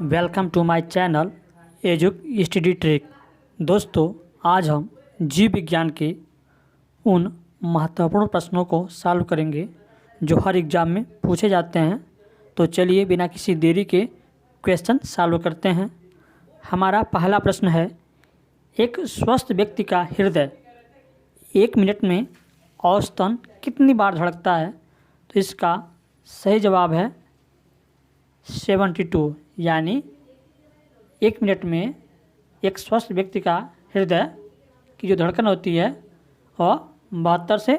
Welcome to my channel educ study trick. दोस्तों, आज हम जीव विज्ञान के उन महत्वपूर्ण प्रश्नों को सॉल्व करेंगे जो हर एग्ज़ाम में पूछे जाते हैं। तो चलिए बिना किसी देरी के क्वेश्चन सॉल्व करते हैं। हमारा पहला प्रश्न है, एक स्वस्थ व्यक्ति का हृदय 1 मिनट में औसतन कितनी बार धड़कता है? तो इसका सही जवाब है 72, यानी 1 मिनट में एक स्वस्थ व्यक्ति का हृदय की जो धड़कन होती है वह 72 से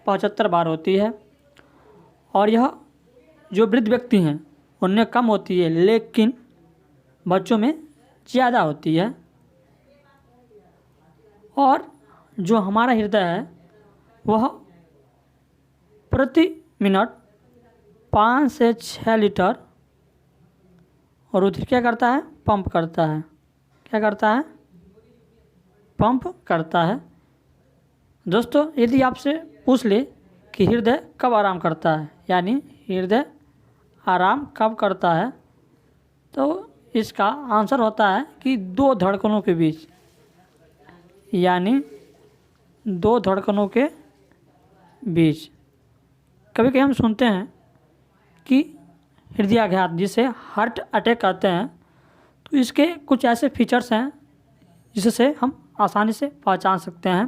75 बार होती है। और यह जो वृद्ध व्यक्ति हैं उनमें कम होती है, लेकिन बच्चों में ज़्यादा होती है। और जो हमारा हृदय है वह प्रति मिनट 5 से 6 लीटर और रुधिर क्या करता है? पंप करता है। क्या करता है? पंप करता है। दोस्तों, यदि आपसे पूछ ले कि हृदय कब आराम करता है, यानी हृदय आराम कब करता है, तो इसका आंसर होता है कि 2 धड़कनों के बीच, यानी 2 धड़कनों के बीच। कभी कभी हम सुनते हैं कि हृदयाघात, जिसे हार्ट अटैक कहते हैं, तो इसके कुछ ऐसे फीचर्स हैं जिससे हम आसानी से पहचान सकते हैं।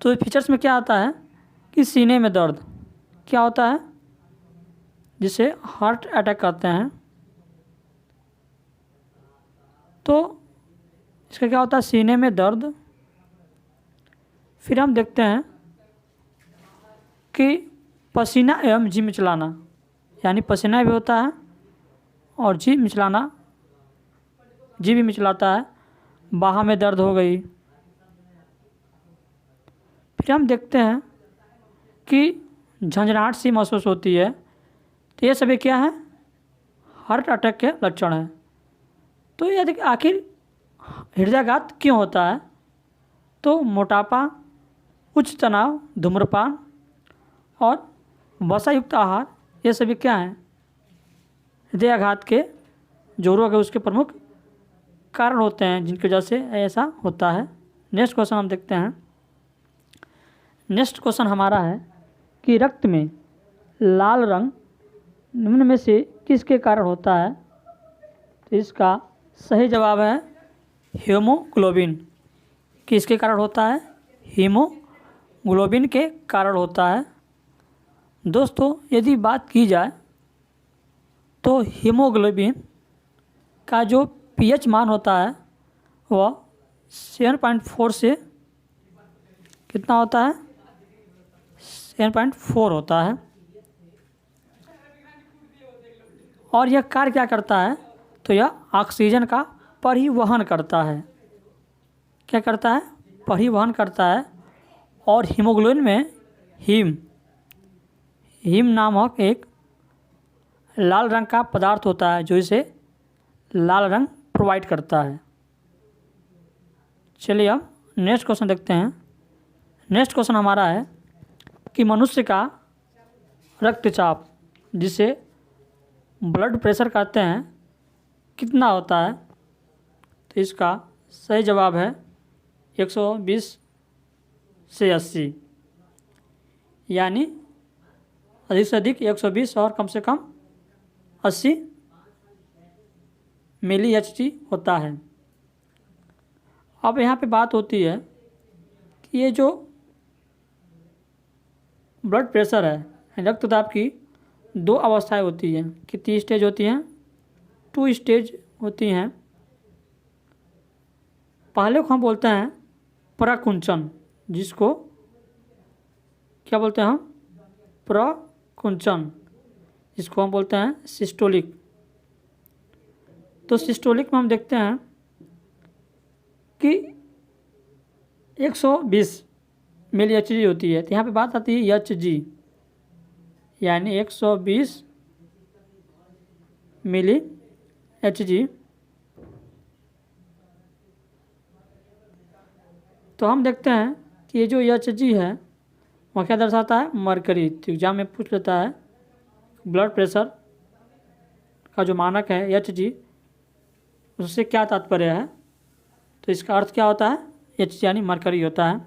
तो फीचर्स में क्या आता है कि सीने में दर्द क्या होता है, जिसे हार्ट अटैक कहते हैं। तो इसका क्या होता है? सीने में दर्द। फिर हम देखते हैं कि पसीना एवं जी मिचलाना, यानी पसीना भी होता है और जी मिचलाना, जी भी मिचलाता है। बाह में दर्द हो गई। फिर हम देखते हैं कि झंझनाहट सी महसूस होती है। तो ये सभी क्या है? हार्ट अटैक के लक्षण हैं। तो ये देखिए, आखिर हृदयाघात क्यों होता है? तो मोटापा, उच्च तनाव, धूम्रपान और वसायुक्त आहार, ये सभी क्या हैं? हृदयाघात के जो रोग है उसके प्रमुख कारण होते हैं, जिनकी वजह से ऐसा होता है। नेक्स्ट क्वेश्चन हम देखते हैं। नेक्स्ट क्वेश्चन हमारा है कि रक्त में लाल रंग निम्न में से किसके कारण होता है? तो इसका सही जवाब है हीमोग्लोबिन। किसके कारण होता है? हीमोग्लोबिन के कारण होता है। दोस्तों, यदि बात की जाए तो हीमोग्लोबिन का जो पीएच मान होता है वह 7.4 से कितना होता है? 7.4 होता है। और यह कार्य क्या करता है? तो यह ऑक्सीजन का परिवहन करता है। क्या करता है? परिवहन करता है। और हीमोग्लोबिन में हीम नामक एक लाल रंग का पदार्थ होता है जो इसे लाल रंग प्रोवाइड करता है। चलिए अब नेक्स्ट क्वेश्चन देखते हैं। नेक्स्ट क्वेश्चन हमारा है कि मनुष्य का रक्तचाप, जिसे ब्लड प्रेशर कहते हैं, कितना होता है? तो इसका सही जवाब है 120 से 80, यानी अधिक से अधिक 120 और कम से कम 80 मिली HG होता है। अब यहाँ पे बात होती है कि ये जो ब्लड प्रेशर है, रक्तचाप की 2 अवस्थाएं होती हैं। कितनी स्टेज होती हैं? 2 स्टेज होती हैं। पहले को हम बोलते हैं प्रकुंचन, जिसको क्या बोलते हैं हम? प्रकुंचन, जिसको हम बोलते हैं सिस्टोलिक। तो सिस्टोलिक में हम देखते हैं कि 120 मिली HG होती है। तो यहाँ पे बात आती है HG, यानी 120 मिली HG। तो हम देखते हैं कि ये जो HG है वह क्या दर्शाता है? मरकरी। तो एग्जाम में पूछ लेता है ब्लड प्रेशर का जो मानक है Hg, उससे क्या तात्पर्य है? तो इसका अर्थ क्या होता है? Hg यानी मरकरी होता है।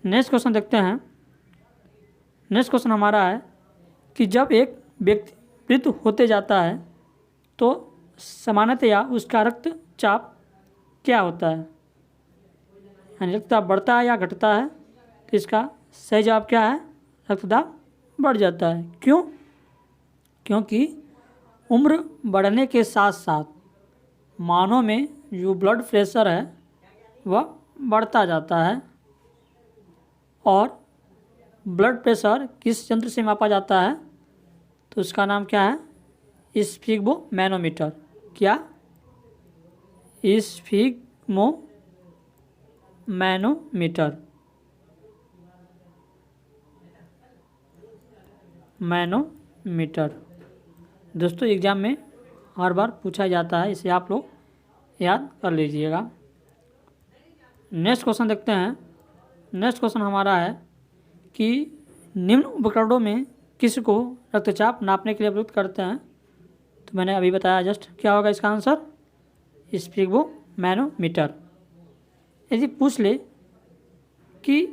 नेक्स्ट क्वेश्चन देखते हैं। नेक्स्ट क्वेश्चन हमारा है कि जब एक व्यक्ति मृत होते जाता है तो सामान्यतया उसका रक्तचाप क्या होता है? यानी रक्तचाप बढ़ता है या घटता है? तो इसका सही जवाब क्या है? रक्तचाप बढ़ जाता है। क्यों? क्योंकि उम्र बढ़ने के साथ साथ मानव में जो ब्लड प्रेशर है वह बढ़ता जाता है। और ब्लड प्रेशर किस यंत्र से मापा जाता है? तो उसका नाम क्या है? स्फिग्मोमैनोमीटर। क्या? स्फिग्मोमैनोमीटर। मैनोमीटर दोस्तों एग्जाम में हर बार पूछा जाता है, इसे आप लोग याद कर लीजिएगा। नेक्स्ट क्वेश्चन देखते हैं। नेक्स्ट क्वेश्चन हमारा है कि निम्न उपकरणों में किस को रक्तचाप नापने के लिए प्रयुक्त करते हैं? तो मैंने अभी बताया जस्ट, क्या होगा इसका आंसर? स्फिग्मोमैनोमीटर। यदि पूछ ले कि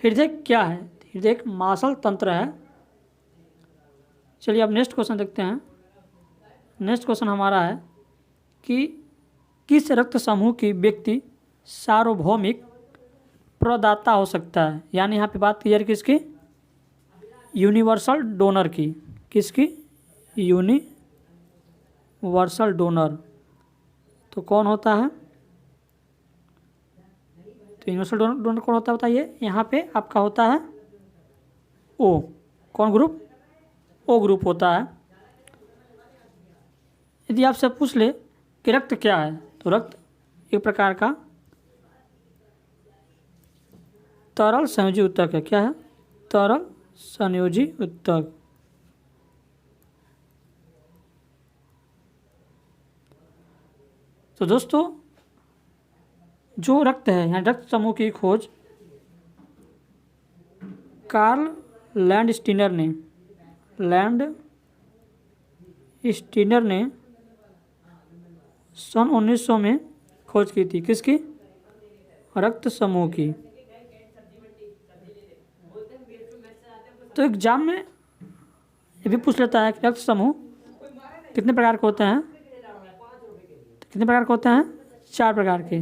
हृदय क्या है? हृदय एक मांसल तंत्र है। चलिए अब नेक्स्ट क्वेश्चन देखते हैं। नेक्स्ट क्वेश्चन हमारा है कि किस रक्त समूह की व्यक्ति सार्वभौमिक प्रदाता हो सकता है? यानी यहाँ पे बात की जा रही किसकी? यूनिवर्सल डोनर की। किसकी? Universal donor. तो कौन होता है? तो यूनिवर्सल डोनर कौन होता है बताइए? यहाँ पे आपका होता है ओ। कौन ग्रुप? ओ ग्रुप होता है। यदि आपसे पूछ ले कि रक्त क्या है? तो रक्त एक प्रकार का तरल संयोजी ऊतक है। क्या है? तरल संयोजी ऊतक। तो दोस्तों जो रक्त है, यहाँ रक्त समूह की खोज कार्ल लैंडस्टीनर ने सन 1900 में खोज की थी। किसकी? रक्त समूह की। तो एग्जाम में ये भी पूछ लेता है कि रक्त समूह कितने प्रकार के होते हैं? तो कितने प्रकार के होते हैं? 4 प्रकार के।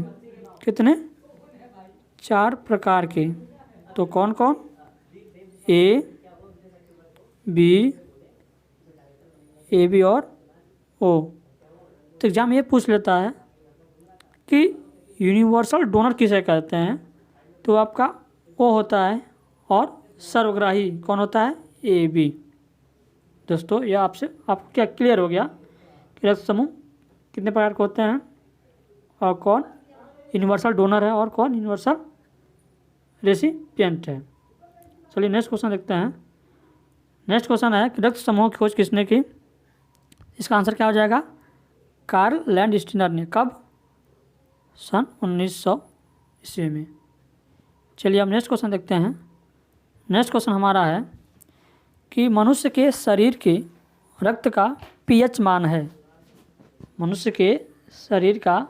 कितने? 4 प्रकार के। तो कौन कौन? ए बी और ओ। तो एग्जाम ये पूछ लेता है कि यूनिवर्सल डोनर किसे कहते हैं? तो आपका ओ होता है। और सर्वग्राही कौन होता है? A B. दोस्तों यह आपको क्या क्लियर हो गया कि रक्त समूह कितने प्रकार के होते हैं और कौन यूनिवर्सल डोनर है और कौन यूनिवर्सल रेसिपिएंट है। चलिए नेक्स्ट क्वेश्चन देखते हैं। नेक्स्ट क्वेश्चन है कि रक्त समूह की खोज किसने की? इसका आंसर क्या हो जाएगा? कार्ल लैंडस्टीनर ने। कब? सन 1900 ईस्वी में। चलिए अब नेक्स्ट क्वेश्चन देखते हैं। नेक्स्ट क्वेश्चन हमारा है कि मनुष्य के शरीर के रक्त का पीएच मान है। मनुष्य के शरीर का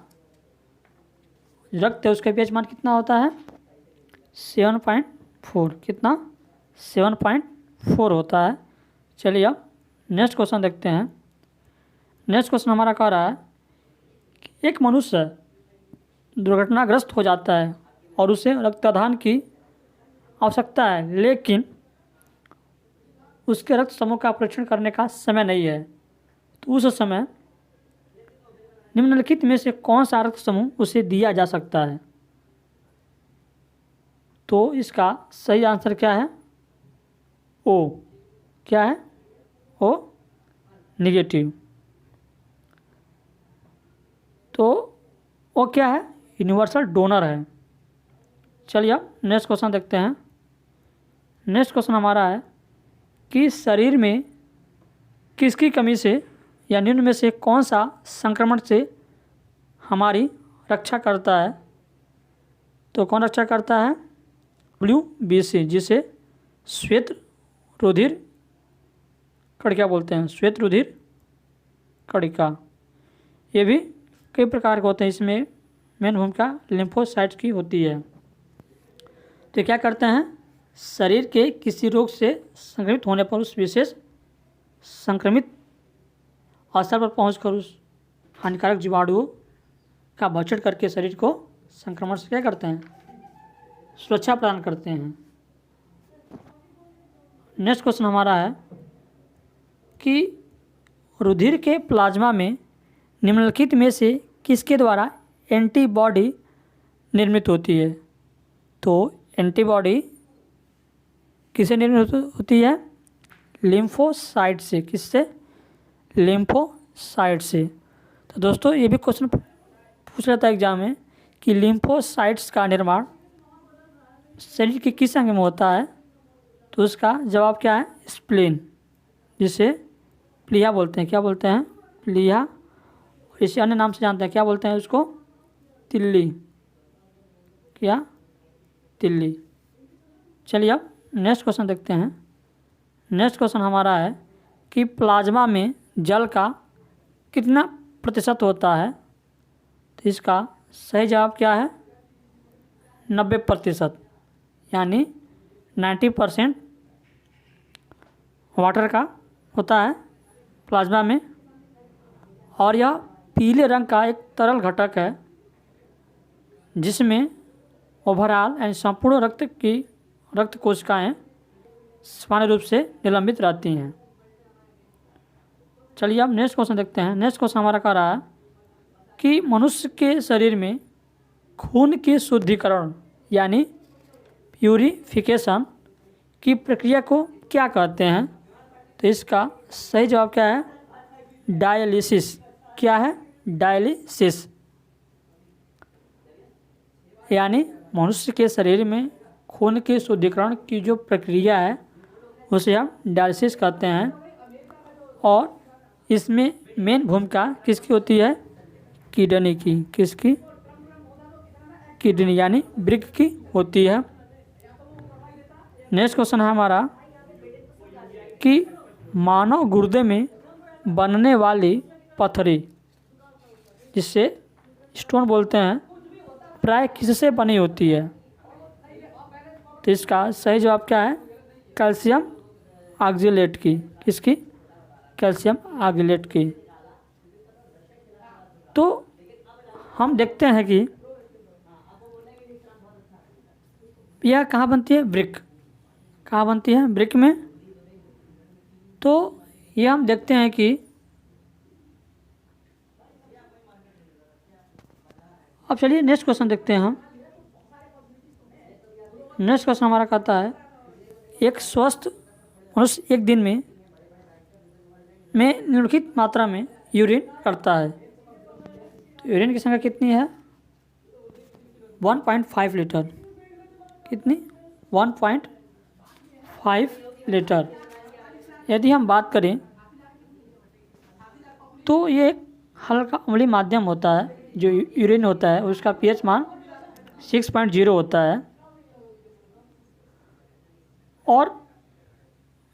रक्त है उसका पीएच मान कितना होता है? 7.4। कितना? 7.4 होता है। चलिए अब नेक्स्ट क्वेश्चन देखते हैं। नेक्स्ट क्वेश्चन हमारा कह रहा है कि एक मनुष्य दुर्घटनाग्रस्त हो जाता है और उसे रक्तदान की आवश्यकता है, लेकिन उसके रक्त समूह का परीक्षण करने का समय नहीं है। तो उस समय निम्नलिखित में से कौन सा रक्त समूह उसे दिया जा सकता है? तो इसका सही आंसर क्या है? ओ। क्या है? O negative. तो वो क्या है? यूनिवर्सल डोनर है। चलिए अब नेक्स्ट क्वेश्चन देखते हैं। नेक्स्ट क्वेश्चन हमारा है कि शरीर में किसकी कमी से या निम्न में से कौन सा संक्रमण से हमारी रक्षा करता है? तो कौन रक्षा करता है? WBC, जिसे श्वेत रुधिर कणिका बोलते हैं, श्वेत रुधिर कणिका। ये भी कई प्रकार के होते हैं, इसमें मेन भूमिका लिम्फोसाइट्स की होती है। तो क्या करते हैं, शरीर के किसी रोग से संक्रमित होने पर उस विशेष संक्रमित स्थल पर पहुंचकर उस हानिकारक जीवाणुओं का भक्षण करके शरीर को संक्रमण से क्या करते हैं, सुरक्षा प्रदान करते हैं। नेक्स्ट क्वेश्चन हमारा है कि रुधिर के प्लाज्मा में निम्नलिखित में से किसके द्वारा एंटीबॉडी निर्मित होती है। तो एंटीबॉडी किससे निर्मित होती है, लिम्फोसाइट से। किससे, लिम्फोसाइट से। तो दोस्तों ये भी क्वेश्चन पूछ लेता है एग्जाम में कि लिम्फोसाइट्स का निर्माण शरीर के किस अंग में होता है। तो उसका जवाब क्या है, स्प्लीन, जिसे प्लीहा बोलते हैं। क्या बोलते हैं, प्लीहा। और इसे अन्य नाम से जानते हैं, क्या बोलते हैं उसको, तिल्ली। क्या, तिल्ली। चलिए अब नेक्स्ट क्वेश्चन देखते हैं। नेक्स्ट क्वेश्चन हमारा है कि प्लाज्मा में जल का कितना प्रतिशत होता है। तो इसका सही जवाब क्या है, 90%, यानी 90% वाटर का होता है प्लाज्मा में। और यह पीले रंग का एक तरल घटक है जिसमें ओवरऑल यानी संपूर्ण रक्त कोशिकाएँ सामान्य रूप से निलंबित रहती हैं। चलिए अब नेक्स्ट क्वेश्चन देखते हैं। नेक्स्ट क्वेश्चन हमारा कह रहा है कि मनुष्य के शरीर में खून के शुद्धिकरण यानी प्यूरिफिकेशन की प्रक्रिया को क्या कहते हैं। तो इसका सही जवाब क्या है, डायलिसिस। क्या है, डायलिसिस। यानी मनुष्य के शरीर में खून के शुद्धिकरण की जो प्रक्रिया है उसे हम डायलिसिस कहते हैं। और इसमें मेन भूमिका किसकी होती है, किडनी की। किसकी, किडनी यानी वृक्क की होती है। नेक्स्ट क्वेश्चन है हमारा कि मानव गुर्दे में बनने वाली पथरी, जिससे स्टोन बोलते हैं, प्राय किससे बनी होती है। तो इसका सही जवाब क्या है, कैल्शियम ऑक्जेलेट की। किसकी, कैल्शियम ऑक्जेलेट की। तो हम देखते हैं कि यह कहाँ बनती है, वृक्क। कहाँ बनती है, वृक्क में। तो ये हम देखते हैं कि अब चलिए नेक्स्ट क्वेश्चन देखते हैं हम। नेक्स्ट क्वेश्चन हमारा कहता है एक स्वस्थ मनुष्य एक दिन में निम्नलिखित मात्रा में यूरिन करता है। तो यूरिन की संख्या कितनी है, 1.5 लीटर। कितनी, 1.5 लीटर। यदि हम बात करें तो ये एक हल्का अम्लीय माध्यम होता है। जो यूरिन होता है उसका पीएच मान 6.0 होता है। और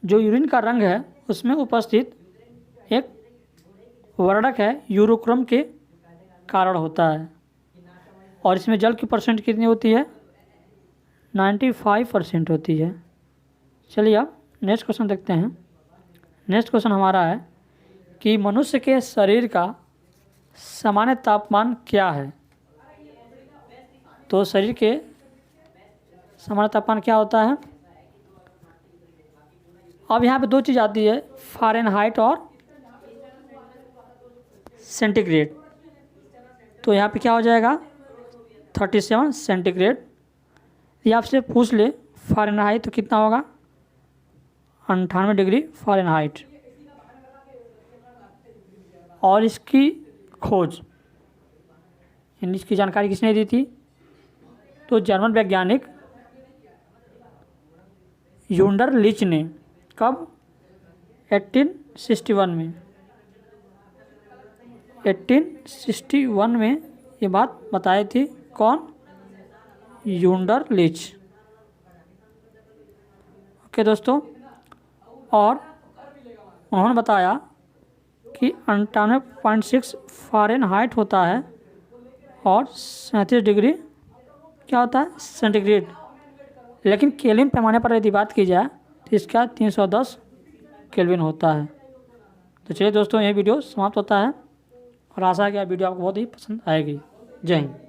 जो यूरिन का रंग है उसमें उपस्थित एक वर्णक है यूरोक्रोम के कारण होता है। और इसमें जल की परसेंट कितनी होती है, 95% होती है। चलिए अब नेक्स्ट क्वेश्चन देखते हैं। नेक्स्ट क्वेश्चन हमारा है कि मनुष्य के शरीर का सामान्य तापमान क्या है। तो शरीर के सामान्य तापमान क्या होता है। अब यहाँ पे दो चीज़ आती है, फ़ारेनहाइट और सेंटीग्रेड। तो यहाँ पे क्या हो जाएगा, 37 सेंटीग्रेड। ये आपसे पूछ ले फ़ारेनहाइट तो कितना होगा, 98 डिग्री फ़ारेनहाइट। और इसकी खोज यानी इसकी जानकारी किसने दी थी। तो जर्मन वैज्ञानिक यूंडरलिच ने। कब, 1861 में। 1861 में ये बात बताई थी। कौन, यूंडरलिच। ओके दोस्तों, और उन्होंने बताया कि 98.6 फ़ारेनहाइट होता है और 37 डिग्री क्या होता है, सेंटीग्रेड। लेकिन केल्विन पैमाने पर यदि बात की जाए तो इसका 310 केल्विन होता है। तो चलिए दोस्तों, ये वीडियो समाप्त होता है और आशा है कि यह वीडियो आपको बहुत ही पसंद आएगी। जय हिंद।